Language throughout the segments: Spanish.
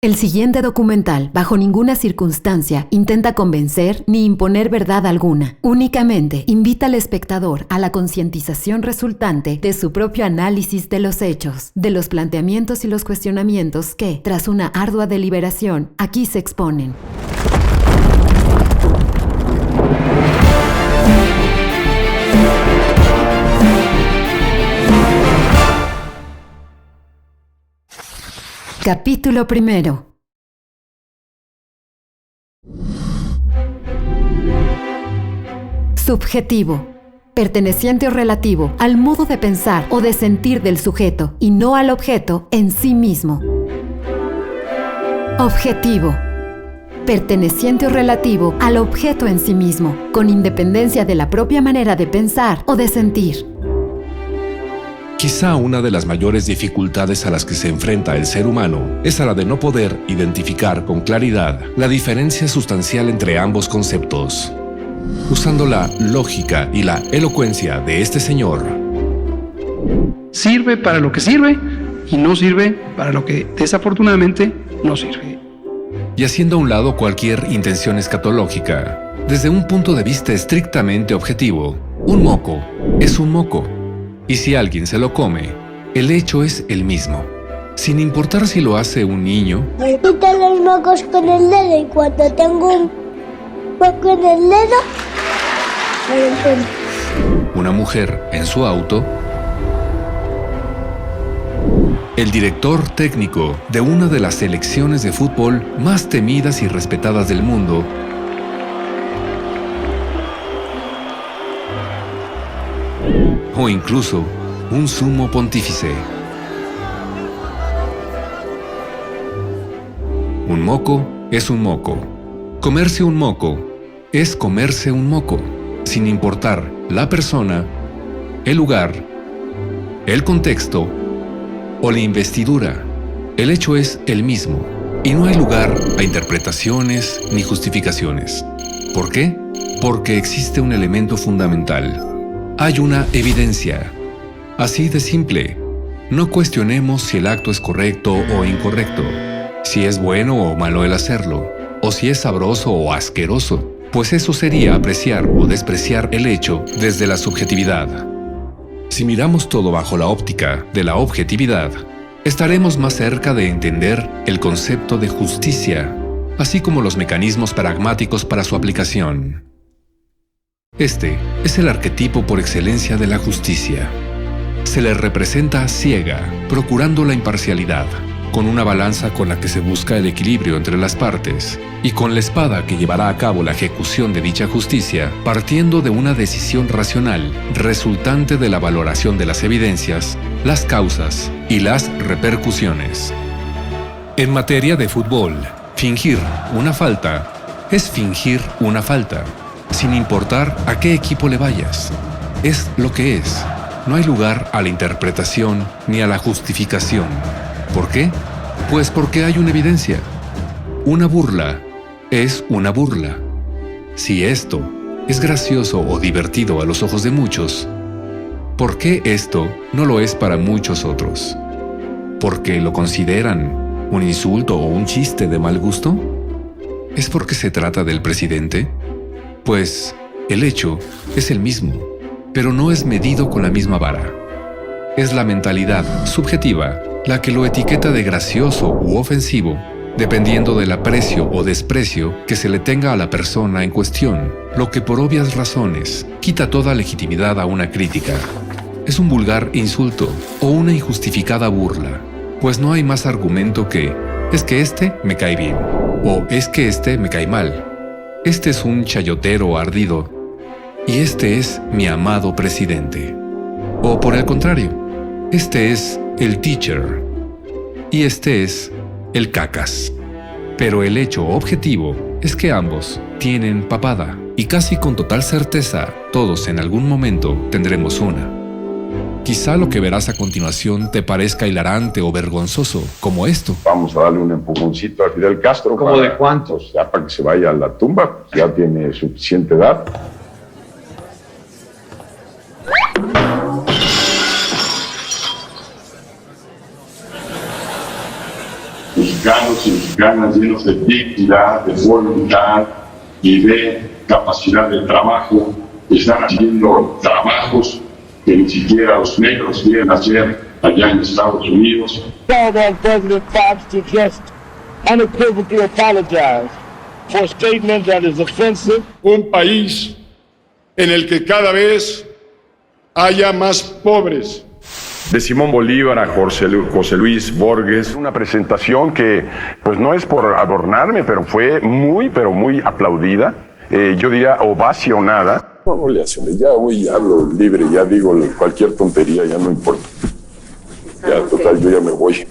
El siguiente documental, bajo ninguna circunstancia, intenta convencer ni imponer verdad alguna. Únicamente invita al espectador a la concientización resultante de su propio análisis de los hechos, de los planteamientos y los cuestionamientos que, tras una ardua deliberación, aquí se exponen. Capítulo 1. Subjetivo. Perteneciente o relativo al modo de pensar o de sentir del sujeto y no al objeto en sí mismo. Objetivo. Perteneciente o relativo al objeto en sí mismo, con independencia de la propia manera de pensar o de sentir. Quizá una de las mayores dificultades a las que se enfrenta el ser humano es a la de no poder identificar con claridad la diferencia sustancial entre ambos conceptos. Usando la lógica y la elocuencia de este señor, sirve para lo que sirve y no sirve para lo que desafortunadamente no sirve. Y haciendo a un lado cualquier intención escatológica, desde un punto de vista estrictamente objetivo, un moco es un moco. Y si alguien se lo come, el hecho es el mismo, sin importar si lo hace un niño. Me quitan los mocos con el dedo y cuando tengo un moco en el dedo, me lo encuentro. Una mujer en su auto, el director técnico de una de las selecciones de fútbol más temidas y respetadas del mundo, o incluso un sumo pontífice. Un moco es un moco. Comerse un moco es comerse un moco, sin importar la persona, el lugar, el contexto o la investidura. El hecho es el mismo y no hay lugar a interpretaciones ni justificaciones. ¿Por qué? Porque existe un elemento fundamental. Hay una evidencia. Así de simple. No cuestionemos si el acto es correcto o incorrecto, si es bueno o malo el hacerlo, o si es sabroso o asqueroso, pues eso sería apreciar o despreciar el hecho desde la subjetividad. Si miramos todo bajo la óptica de la objetividad, estaremos más cerca de entender el concepto de justicia, así como los mecanismos pragmáticos para su aplicación. Este es el arquetipo por excelencia de la justicia. Se le representa ciega, procurando la imparcialidad, con una balanza con la que se busca el equilibrio entre las partes, y con la espada que llevará a cabo la ejecución de dicha justicia, partiendo de una decisión racional, resultante de la valoración de las evidencias, las causas y las repercusiones. En materia de fútbol, fingir una falta es fingir una falta, sin importar a qué equipo le vayas. Es lo que es. No hay lugar a la interpretación ni a la justificación. ¿Por qué? Pues porque hay una evidencia. Una burla es una burla. Si esto es gracioso o divertido a los ojos de muchos, ¿por qué esto no lo es para muchos otros? ¿Porque lo consideran un insulto o un chiste de mal gusto? ¿Es porque se trata del presidente? Pues el hecho es el mismo, pero no es medido con la misma vara. Es la mentalidad subjetiva la que lo etiqueta de gracioso u ofensivo, dependiendo del aprecio o desprecio que se le tenga a la persona en cuestión, lo que por obvias razones quita toda legitimidad a una crítica. Es un vulgar insulto o una injustificada burla, pues no hay más argumento que «es que este me cae bien» o «es que este me cae mal». Este es un chayotero ardido y este es mi amado presidente. O por el contrario, este es el teacher y este es el cacas. Pero el hecho objetivo es que ambos tienen papada y casi con total certeza todos en algún momento tendremos una. Quizá lo que verás a continuación te parezca hilarante o vergonzoso, como esto. Vamos a darle un empujoncito a Fidel Castro. ¿Cómo de cuántos? Ya para que se vaya a la tumba, pues ya tiene suficiente edad. Tus ganas mexicanos y mexicanas llenos de dignidad, de voluntad y de capacidad de trabajo están haciendo trabajos que ni siquiera los negros quieren hacer allá en Estados Unidos. President Fox to just unequivocally apologize for a statement that is offensive. Un país en el que cada vez haya más pobres. De Simón Bolívar a José Luis Borges. Una presentación que, pues no es por adornarme, pero fue muy aplaudida. Yo diría ovacionada. No le hacen, ya voy, hablo libre, ya digo cualquier tontería, ya no importa. Ya, total, yo ya me voy.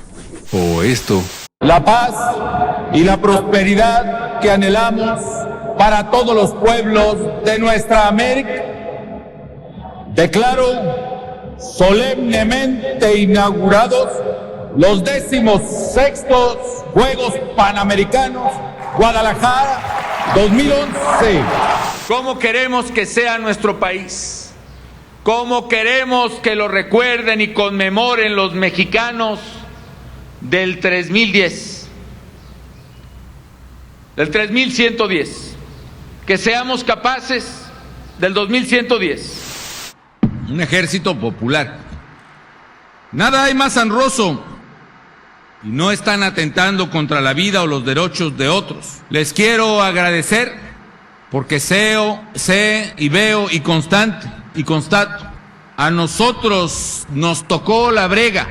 O esto. La paz y la prosperidad que anhelamos para todos los pueblos de nuestra América. Declaro solemnemente inaugurados los 16º Juegos Panamericanos Guadalajara 2011. ¿Cómo queremos que sea nuestro país? ¿Cómo queremos que lo recuerden y conmemoren los mexicanos del 3010? Del 3110. Que seamos capaces del 2110. Un ejército popular. Nada hay más honroso y no están atentando contra la vida o los derechos de otros. Les quiero agradecer porque sé y veo y constato. A nosotros nos tocó la brega.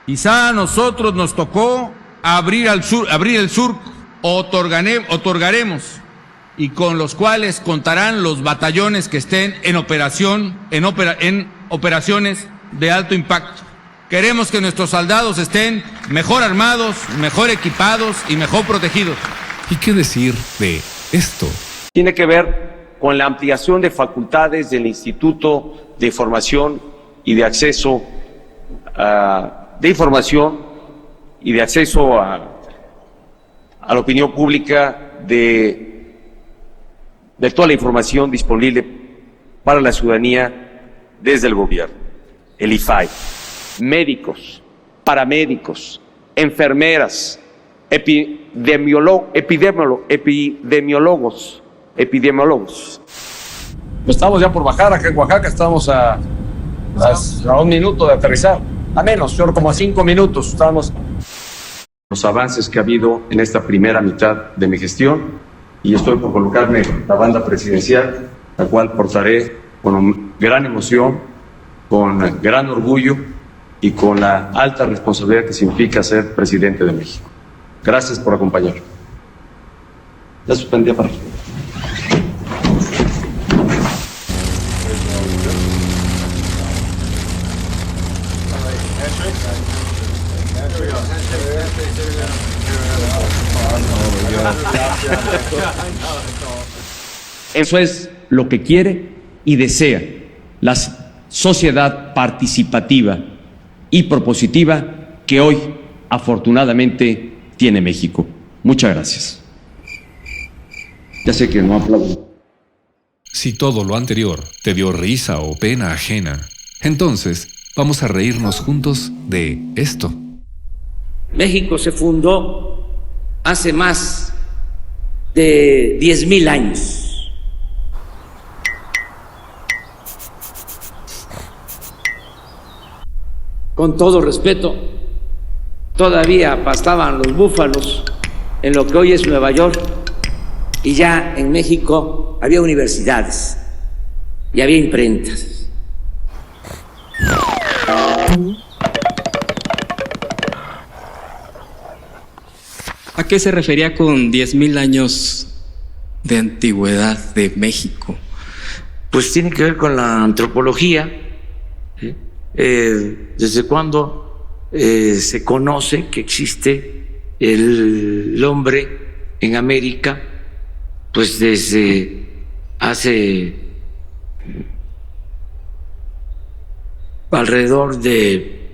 Quizá a nosotros nos tocó abrir el surco. Otorgaremos y con los cuales contarán los batallones que estén en operaciones de alto impacto. Queremos que nuestros soldados estén mejor armados, mejor equipados y mejor protegidos. ¿Y qué decir de esto? Tiene que ver con la ampliación de facultades del Instituto de Información y de Acceso de Información y de Acceso a la opinión pública de toda la información disponible para la ciudadanía desde el gobierno, el IFAI, médicos, paramédicos, enfermeras, epidemiólogos. Estamos ya por bajar acá en Oaxaca, estamos a 1 minuto de aterrizar, a menos, como a 5 minutos estamos. Los avances que ha habido en esta primera mitad de mi gestión y estoy por colocarme la banda presidencial, la cual portaré con gran emoción, con gran orgullo y con la alta responsabilidad que significa ser presidente de México. Gracias por acompañarme. Ya suspendí para. Eso es lo que quiere y desea la sociedad participativa y propositiva que hoy, afortunadamente, tiene México. Muchas gracias. Ya sé que no aplaudo. Si todo lo anterior te dio risa o pena ajena, entonces vamos a reírnos juntos de esto. México se fundó hace más de 10,000 años. Con todo respeto, todavía pastaban los búfalos en lo que hoy es Nueva York, y ya en México había universidades y había imprentas. ¿A qué se refería con 10,000 años de antigüedad de México? Pues tiene que ver con la antropología. ¿Desde cuándo se conoce que existe el hombre en América? Pues desde hace alrededor de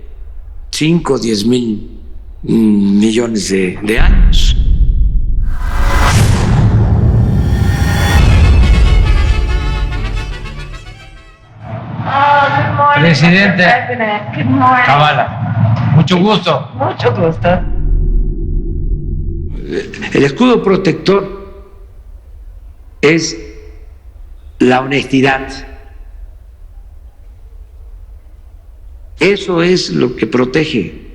5 o 10,000 millones de años. Presidente Zavala, mucho gusto. Mucho gusto. El escudo protector es la honestidad. Eso es lo que protege,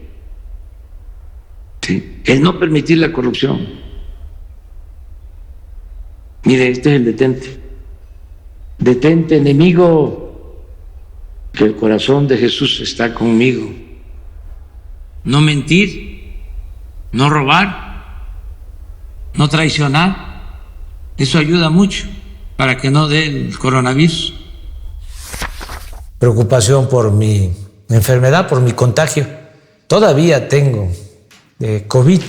¿sí? El no permitir la corrupción. Mire, este es el detente. Detente, enemigo, que el corazón de Jesús está conmigo. No mentir, no robar, no traicionar. Eso ayuda mucho para que no dé el coronavirus. Preocupación por mi enfermedad, por mi contagio. Todavía tengo COVID,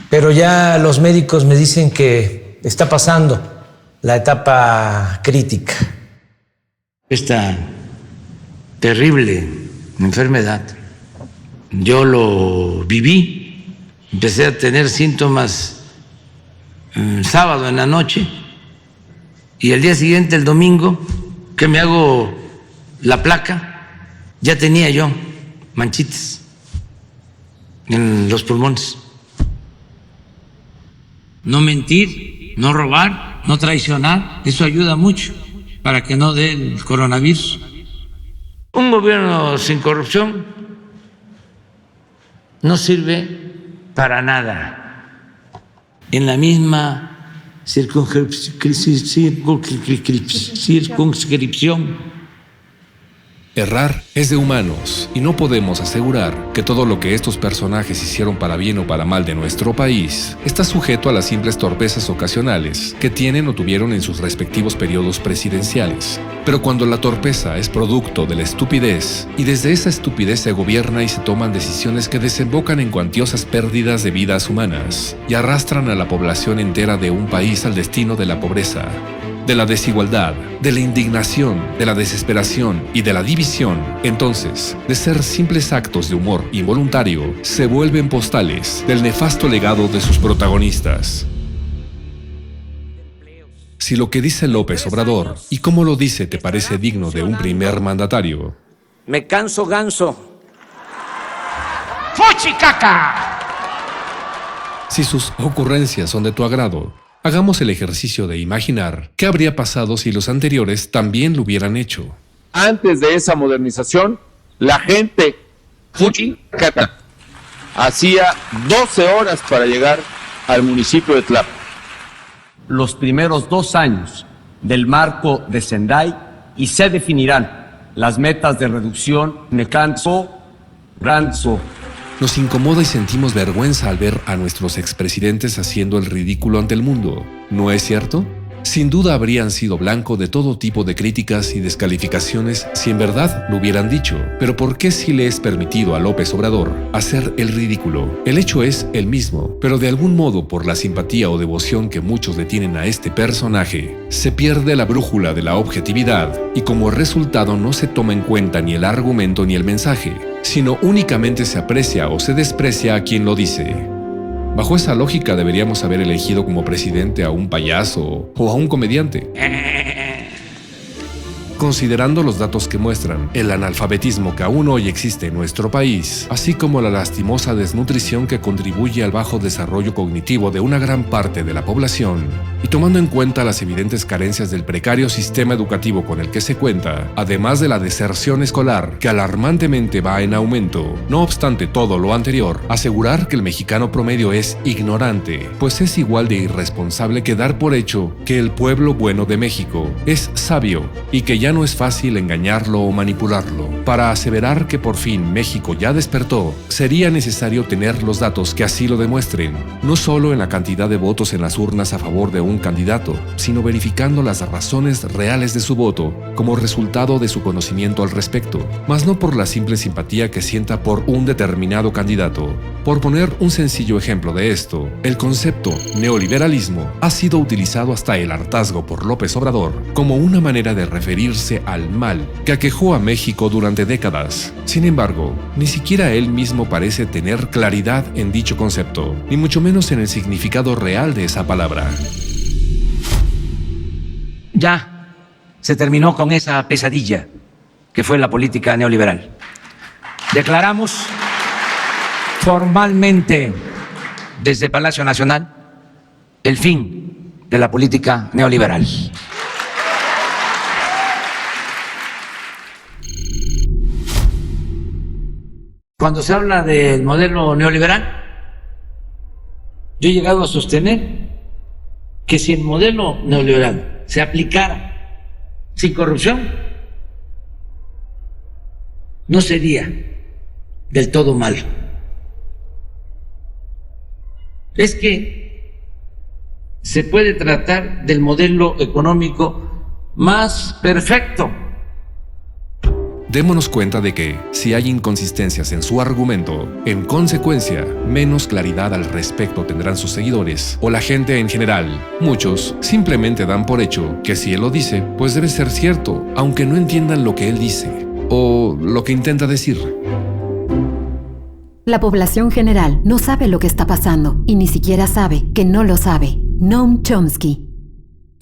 pero ya los médicos me dicen que está pasando la etapa crítica. Esta terrible enfermedad, yo lo viví, empecé a tener síntomas el sábado en la noche y el día siguiente, el domingo, que me hago la placa, ya tenía yo manchitas en los pulmones. No mentir, no robar, no traicionar, eso ayuda mucho para que no dé el coronavirus. Un gobierno sin corrupción no sirve para nada. En la misma circunscripción. Errar es de humanos y no podemos asegurar que todo lo que estos personajes hicieron para bien o para mal de nuestro país está sujeto a las simples torpezas ocasionales que tienen o tuvieron en sus respectivos periodos presidenciales. Pero cuando la torpeza es producto de la estupidez y desde esa estupidez se gobierna y se toman decisiones que desembocan en cuantiosas pérdidas de vidas humanas y arrastran a la población entera de un país al destino de la pobreza, de la desigualdad, de la indignación, de la desesperación y de la división, entonces, de ser simples actos de humor involuntario, se vuelven postales del nefasto legado de sus protagonistas. Si lo que dice López Obrador y cómo lo dice te parece digno de un primer mandatario, Me canso ganso. ¡Fuchicaca! si sus ocurrencias son de tu agrado, hagamos el ejercicio de imaginar qué habría pasado si los anteriores también lo hubieran hecho. Antes de esa modernización, la gente Fuchicaca hacía 12 horas para llegar al municipio de Tlapa. Los primeros 2 años del marco de Sendai y se definirán las metas de reducción. Me canso, ganso. Nos incomoda y sentimos vergüenza al ver a nuestros expresidentes haciendo el ridículo ante el mundo, ¿no es cierto? Sin duda habrían sido blanco de todo tipo de críticas y descalificaciones si en verdad lo hubieran dicho. Pero ¿por qué si le es permitido a López Obrador hacer el ridículo? El hecho es el mismo, pero de algún modo por la simpatía o devoción que muchos le tienen a este personaje, se pierde la brújula de la objetividad y como resultado no se toma en cuenta ni el argumento ni el mensaje, sino únicamente se aprecia o se desprecia a quien lo dice. Bajo esa lógica deberíamos haber elegido como presidente a un payaso o a un comediante. Considerando los datos que muestran el analfabetismo que aún hoy existe en nuestro país, así como la lastimosa desnutrición que contribuye al bajo desarrollo cognitivo de una gran parte de la población, y tomando en cuenta las evidentes carencias del precario sistema educativo con el que se cuenta, además de la deserción escolar que alarmantemente va en aumento, no obstante todo lo anterior, asegurar que el mexicano promedio es ignorante, pues es igual de irresponsable que dar por hecho que el pueblo bueno de México es sabio y que ya no es fácil engañarlo o manipularlo. Para aseverar que por fin México ya despertó, sería necesario tener los datos que así lo demuestren, no solo en la cantidad de votos en las urnas a favor de un candidato, sino verificando las razones reales de su voto como resultado de su conocimiento al respecto, mas no por la simple simpatía que sienta por un determinado candidato. Por poner un sencillo ejemplo de esto, el concepto neoliberalismo ha sido utilizado hasta el hartazgo por López Obrador como una manera de referirse al mal que aquejó a México durante décadas. Sin embargo, ni siquiera él mismo parece tener claridad en dicho concepto, ni mucho menos en el significado real de esa palabra. Ya se terminó con esa pesadilla que fue la política neoliberal. Declaramos formalmente desde Palacio Nacional el fin de la política neoliberal. Cuando se habla del modelo neoliberal, yo he llegado a sostener que si el modelo neoliberal se aplicara sin corrupción, no sería del todo malo. Es que se puede tratar del modelo económico más perfecto. Démonos cuenta de que, si hay inconsistencias en su argumento, en consecuencia, menos claridad al respecto tendrán sus seguidores o la gente en general. Muchos simplemente dan por hecho que si él lo dice, pues debe ser cierto, aunque no entiendan lo que él dice o lo que intenta decir. La población general no sabe lo que está pasando y ni siquiera sabe que no lo sabe. Noam Chomsky.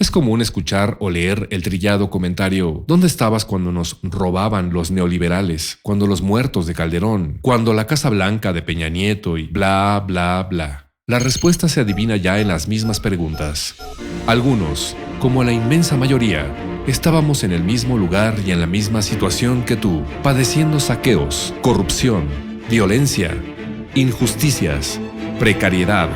Es común escuchar o leer el trillado comentario: ¿dónde estabas cuando nos robaban los neoliberales? Cuando los muertos de Calderón, cuando la Casa Blanca de Peña Nieto y bla, bla, bla. La respuesta se adivina ya en las mismas preguntas. Algunos, como la inmensa mayoría, estábamos en el mismo lugar y en la misma situación que tú, padeciendo saqueos, corrupción, violencia, injusticias, precariedad,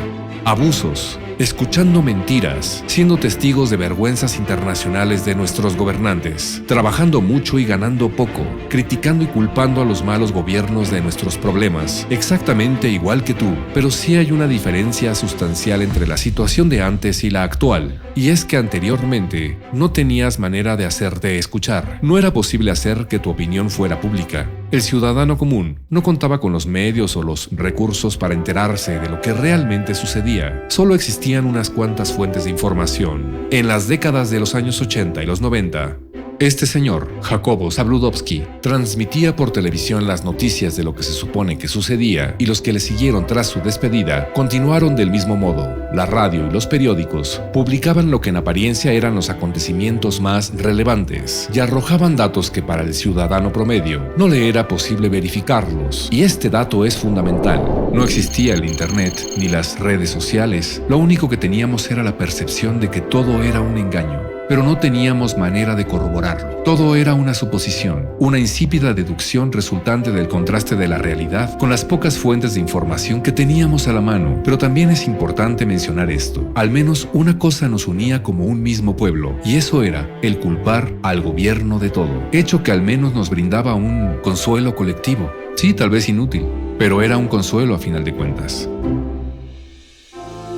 abusos, escuchando mentiras, siendo testigos de vergüenzas internacionales de nuestros gobernantes, trabajando mucho y ganando poco, criticando y culpando a los malos gobiernos de nuestros problemas, exactamente igual que tú, pero sí hay una diferencia sustancial entre la situación de antes y la actual, y es que anteriormente no tenías manera de hacerte escuchar, no era posible hacer que tu opinión fuera pública. El ciudadano común no contaba con los medios o los recursos para enterarse de lo que realmente sucedía. Solo existían unas cuantas fuentes de información. En las décadas de los años 80 y los 90, este señor, Jacobo Zabludovsky, transmitía por televisión las noticias de lo que se supone que sucedía, y los que le siguieron tras su despedida continuaron del mismo modo. La radio y los periódicos publicaban lo que en apariencia eran los acontecimientos más relevantes y arrojaban datos que para el ciudadano promedio no le era posible verificarlos. Y este dato es fundamental. No existía el internet ni las redes sociales. Lo único que teníamos era la percepción de que todo era un engaño, pero no teníamos manera de corroborarlo. Todo era una suposición, una insípida deducción resultante del contraste de la realidad con las pocas fuentes de información que teníamos a la mano. Pero también es importante mencionar esto: al menos una cosa nos unía como un mismo pueblo, y eso era el culpar al gobierno de todo, hecho que al menos nos brindaba un consuelo colectivo. Sí, tal vez inútil, pero era un consuelo a final de cuentas.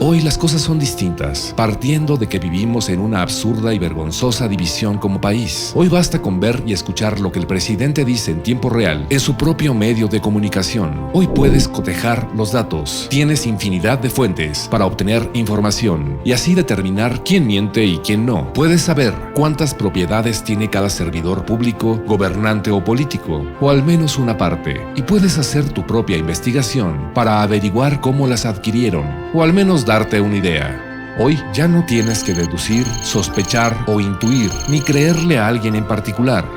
Hoy las cosas son distintas, partiendo de que vivimos en una absurda y vergonzosa división como país. Hoy basta con ver y escuchar lo que el presidente dice en tiempo real en su propio medio de comunicación. Hoy puedes cotejar los datos, tienes infinidad de fuentes para obtener información y así determinar quién miente y quién no. Puedes saber cuántas propiedades tiene cada servidor público, gobernante o político, o al menos una parte, y puedes hacer tu propia investigación para averiguar cómo las adquirieron, o al menos darte una idea. Hoy ya no tienes que deducir, sospechar o intuir, ni creerle a alguien en particular.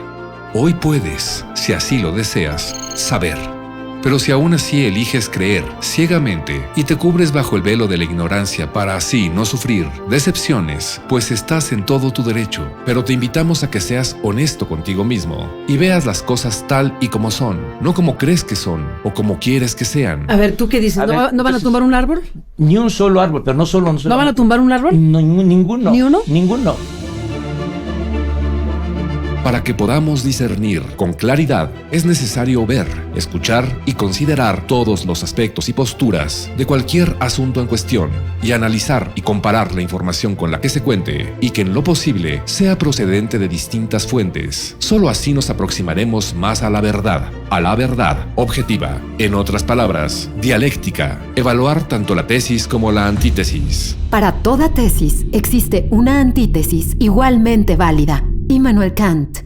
Hoy puedes, si así lo deseas, saber. Pero si aún así eliges creer ciegamente y te cubres bajo el velo de la ignorancia para así no sufrir decepciones, pues estás en todo tu derecho. Pero te invitamos a que seas honesto contigo mismo y veas las cosas tal y como son, no como crees que son o como quieres que sean. A ver, ¿tú qué dices? ¿No van a tumbar un árbol? Ni un solo árbol, pero no van a tumbar un árbol? No, ninguno. ¿Ni uno? Ninguno. Para que podamos discernir con claridad, es necesario ver, escuchar y considerar todos los aspectos y posturas de cualquier asunto en cuestión, y analizar y comparar la información con la que se cuente, y que en lo posible sea procedente de distintas fuentes. Solo así nos aproximaremos más a la verdad objetiva. En otras palabras, dialéctica, evaluar tanto la tesis como la antítesis. Para toda tesis existe una antítesis igualmente válida. Immanuel Kant.